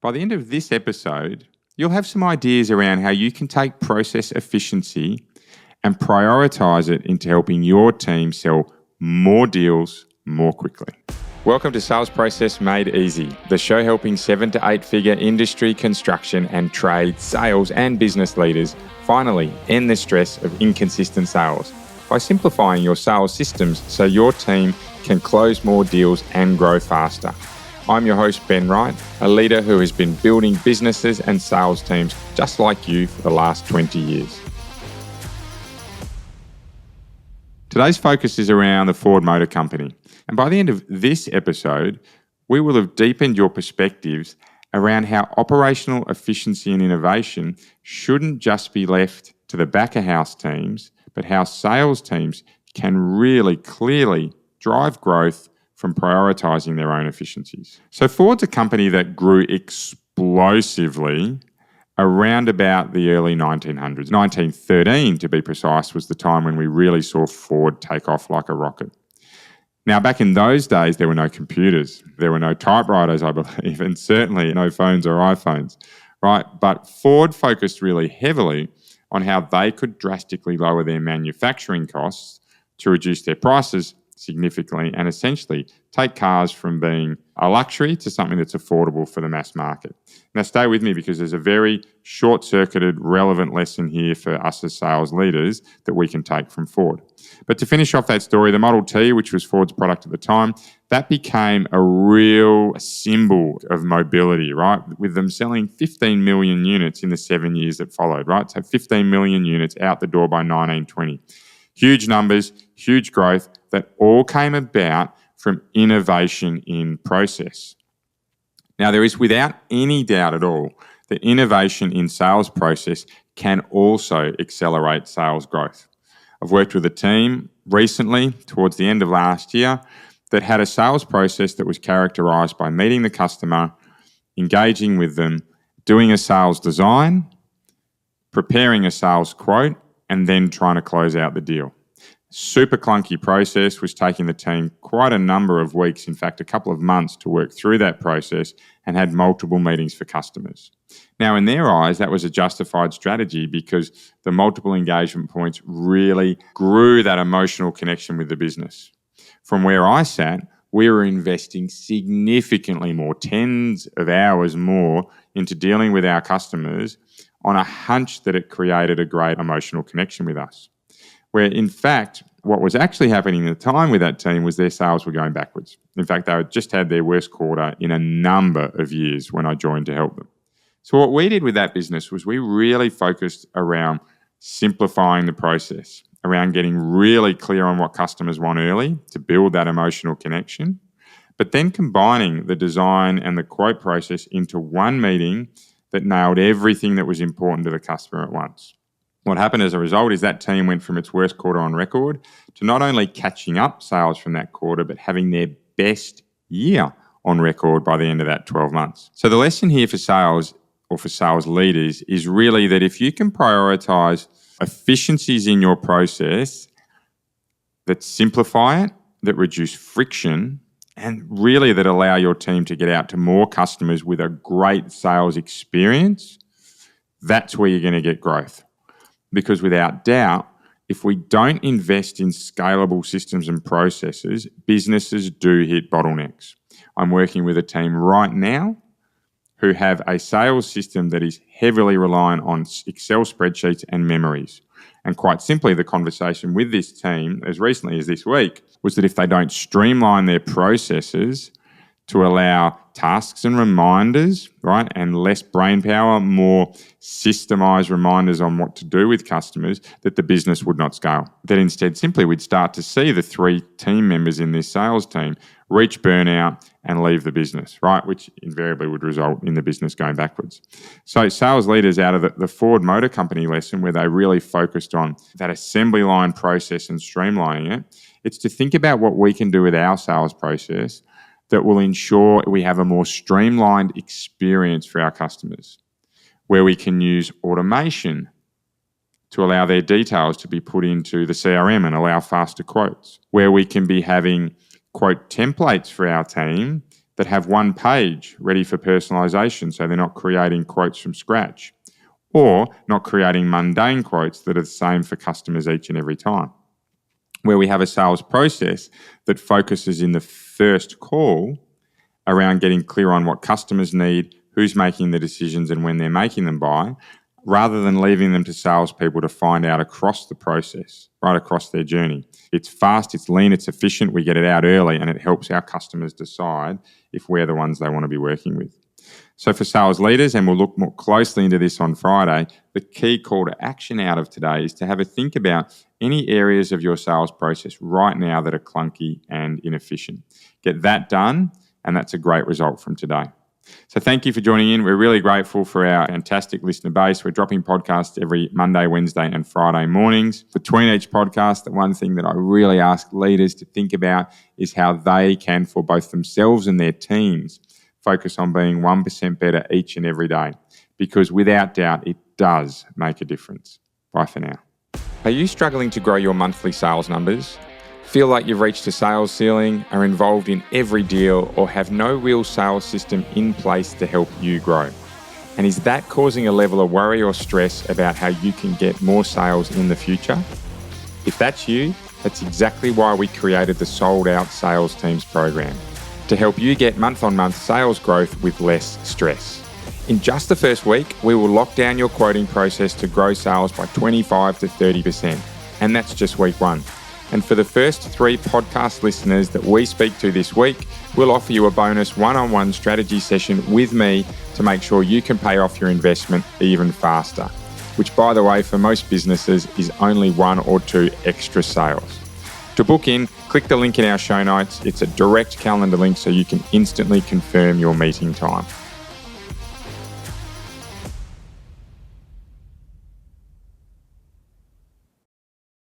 By the end of this episode, you'll have some ideas around how you can take process efficiency and prioritize it into helping your team sell more deals more quickly. Welcome to Sales Process Made Easy, the show helping 7 to 8 figure industry, construction and trade sales and business leaders finally end the stress of inconsistent sales by simplifying your sales systems so your team can close more deals and grow faster. I'm your host, Ben Wright, a leader who has been building businesses and sales teams just like you for the last 20 years. Today's focus is around the Ford Motor Company. And by the end of this episode, we will have deepened your perspectives around how operational efficiency and innovation shouldn't just be left to the back-of-house teams, but how sales teams can really clearly drive growth from prioritising their own efficiencies. So Ford's a company that grew explosively around about the early 1900s. 1913, to be precise, was the time when we really saw Ford take off like a rocket. Now, back in those days, there were no computers, there were no typewriters, I believe, and certainly no phones or iPhones, right? But Ford focused really heavily on how they could drastically lower their manufacturing costs to reduce their prices significantly and essentially take cars from being a luxury to something that's affordable for the mass market. Now stay with me because there's a very short-circuited, relevant lesson here for us as sales leaders that we can take from Ford. But to finish off that story, the Model T, which was Ford's product at the time, that became a real symbol of mobility, right? With them selling 15 million units in the 7 years that followed, right? So 15 million units out the door by 1920. Huge numbers, huge growth that all came about from innovation in process. Now, there is without any doubt at all that innovation in sales process can also accelerate sales growth. I've worked with a team recently, towards the end of last year, that had a sales process that was characterised by meeting the customer, engaging with them, doing a sales design, preparing a sales quote, and then trying to close out the deal. Super clunky process, was taking the team quite a number of weeks, in fact, a couple of months to work through that process and had multiple meetings for customers. Now, in their eyes, that was a justified strategy because the multiple engagement points really grew that emotional connection with the business. From where I sat, we were investing significantly more, tens of hours more, into dealing with our customers on a hunch that it created a great emotional connection with us. Where in fact, what was actually happening at the time with that team was their sales were going backwards. In fact, they had just had their worst quarter in a number of years when I joined to help them. So what we did with that business was we really focused around simplifying the process, around getting really clear on what customers want early to build that emotional connection, but then combining the design and the quote process into one meeting that nailed everything that was important to the customer at once. What happened as a result is that team went from its worst quarter on record to not only catching up sales from that quarter, but having their best year on record by the end of that 12 months. So the lesson here for sales or for sales leaders is really that if you can prioritize efficiencies in your process that simplify it, that reduce friction, and really that allow your team to get out to more customers with a great sales experience, that's where you're going to get growth. Because without doubt, if we don't invest in scalable systems and processes, businesses do hit bottlenecks. I'm working with a team right now who have a sales system that is heavily reliant on Excel spreadsheets and memories. And quite simply, the conversation with this team, as recently as this week, was that if they don't streamline their processes to allow tasks and reminders, right, and less brain power, more systemized reminders on what to do with customers, that the business would not scale. That instead, simply, we'd start to see the 3 team members in this sales team reach burnout and leave the business, right, which invariably would result in the business going backwards. So sales leaders out of the Ford Motor Company lesson, where they really focused on that assembly line process and streamlining it, it's to think about what we can do with our sales process that will ensure we have a more streamlined experience for our customers, where we can use automation to allow their details to be put into the CRM and allow faster quotes, where we can be having quote templates for our team that have one page ready for personalisation so they're not creating quotes from scratch, or not creating mundane quotes that are the same for customers each and every time. Where we have a sales process that focuses in the first call around getting clear on what customers need, who's making the decisions and when they're making them by, rather than leaving them to salespeople to find out across the process, right across their journey. It's fast, it's lean, it's efficient, we get it out early, and it helps our customers decide if we're the ones they want to be working with. So for sales leaders, and we'll look more closely into this on Friday, the key call to action out of today is to have a think about any areas of your sales process right now that are clunky and inefficient. Get that done, and that's a great result from today. So thank you for joining in. We're really grateful for our fantastic listener base. We're dropping podcasts every Monday, Wednesday and Friday mornings. Between each podcast, the one thing that I really ask leaders to think about is how they can, for both themselves and their teams, focus on being 1% better each and every day. Because without doubt, it does make a difference. Bye for now. Are you struggling to grow your monthly sales numbers? Feel like you've reached a sales ceiling, are involved in every deal, or have no real sales system in place to help you grow? And is that causing a level of worry or stress about how you can get more sales in the future? If that's you, that's exactly why we created the Sold Out Sales Teams program, to help you get month-on-month sales growth with less stress. In just the first week, we will lock down your quoting process to grow sales by 25 to 30%. And that's just week one. And for the first 3 podcast listeners that we speak to this week, we'll offer you a bonus one-on-one strategy session with me to make sure you can pay off your investment even faster, which, by the way, for most businesses is only 1 or 2 extra sales. To book in, click the link in our show notes. It's a direct calendar link so you can instantly confirm your meeting time.